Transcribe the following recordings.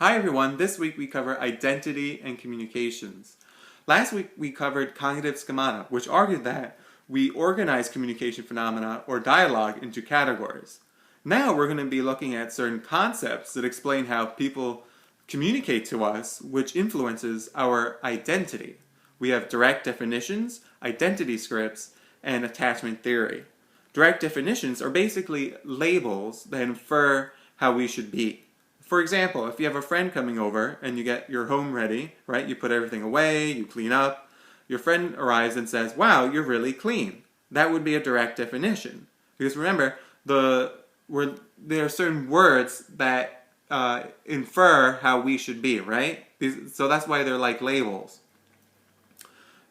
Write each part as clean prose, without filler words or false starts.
Hi everyone, this week we cover identity and communications. Last week we covered cognitive schemata, which argued that we organize communication phenomena or dialogue into categories. Now we're going to be looking at certain concepts that explain how people communicate to us, which influences our identity. We have direct definitions, identity scripts, and attachment theory. Direct definitions are basically labels that infer how we should be. For example, if you have a friend coming over and you get your home ready, right? You put everything away, you clean up. Your friend arrives and says, "Wow, you're really clean." That would be a direct definition. Because remember, there are certain words that infer how we should be, right? So that's why they're like labels.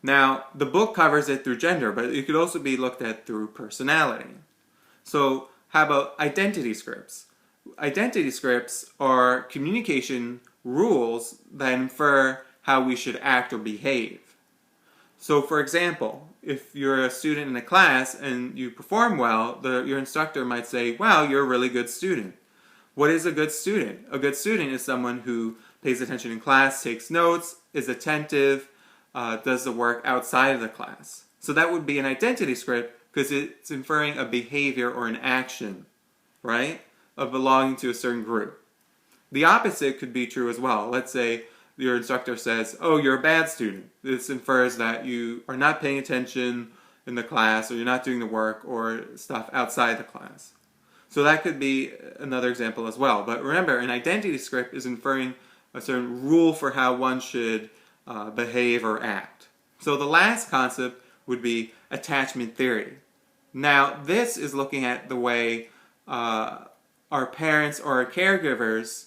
Now, the book covers it through gender, but it could also be looked at through personality. So, how about identity scripts? Identity scripts are communication rules that infer how we should act or behave. So, for example, if you're a student in a class and you perform well, your instructor might say, "Wow, you're a really good student." What is a good student? A good student is someone who pays attention in class, takes notes, is attentive, does the work outside of the class. So that would be an identity script because it's inferring a behavior or an action, right, of belonging to a certain group. The opposite could be true as well. Let's say your instructor says, "Oh, you're a bad student." This infers that you are not paying attention in the class, or you're not doing the work or stuff outside the class. So that could be another example as well. But remember, an identity script is inferring a certain rule for how one should behave or act. So the last concept would be attachment theory. Now, this is looking at the way our parents or our caregivers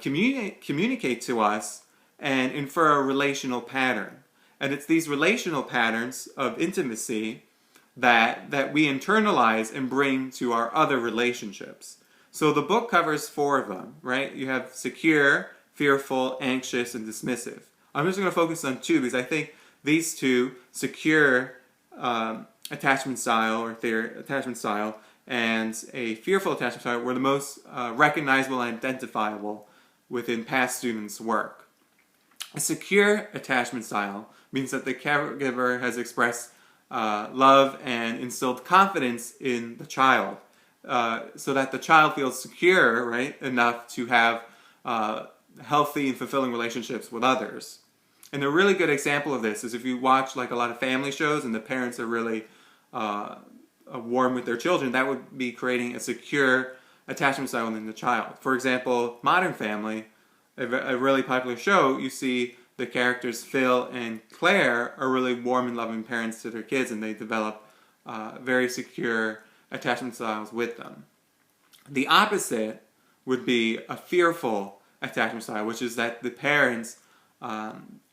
communicate to us and infer a relational pattern. And it's these relational patterns of intimacy that we internalize and bring to our other relationships. So the book covers 4 of them, right? You have secure, fearful, anxious, and dismissive. I'm just going to focus on 2 because I think these 2, secure attachment style or attachment style and a fearful attachment style, were the most recognizable and identifiable within past students' work. A secure attachment style means that the caregiver has expressed love and instilled confidence in the child, so that the child feels secure, right, enough to have healthy and fulfilling relationships with others. And a really good example of this is if you watch like a lot of family shows and the parents are really warm with their children, that would be creating a secure attachment style within the child. For example, Modern Family, a really popular show, you see the characters Phil and Claire are really warm and loving parents to their kids, and they develop very secure attachment styles with them. The opposite would be a fearful attachment style, which is that the parents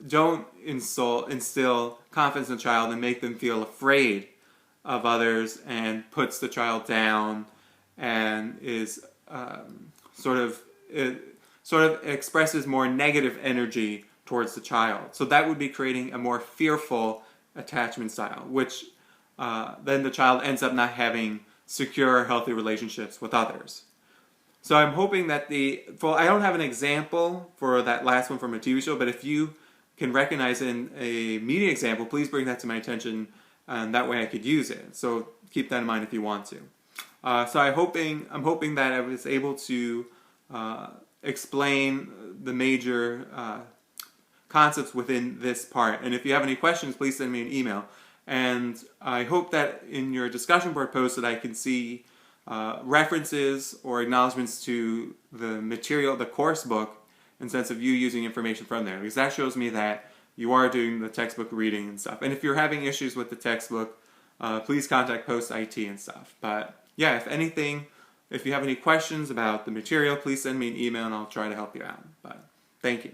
don't instill confidence in the child and make them feel afraid of others and puts the child down and is sort of expresses more negative energy towards the child. So that would be creating a more fearful attachment style, which then the child ends up not having secure, healthy relationships with others. So I'm hoping that I don't have an example for that last one from a TV show, but if you can recognize in a media example, please bring that to my attention, and that way I could use it. So keep that in mind if you want to. So I'm hoping that I was able to explain the major concepts within this part. And if you have any questions, please send me an email. And I hope that in your discussion board post that I can see references or acknowledgments to the material, the course book, in the sense of you using information from there, because that shows me that you are doing the textbook reading and stuff. And if you're having issues with the textbook, please contact Post IT and stuff. But yeah, if you have any questions about the material, please send me an email and I'll try to help you out. But thank you.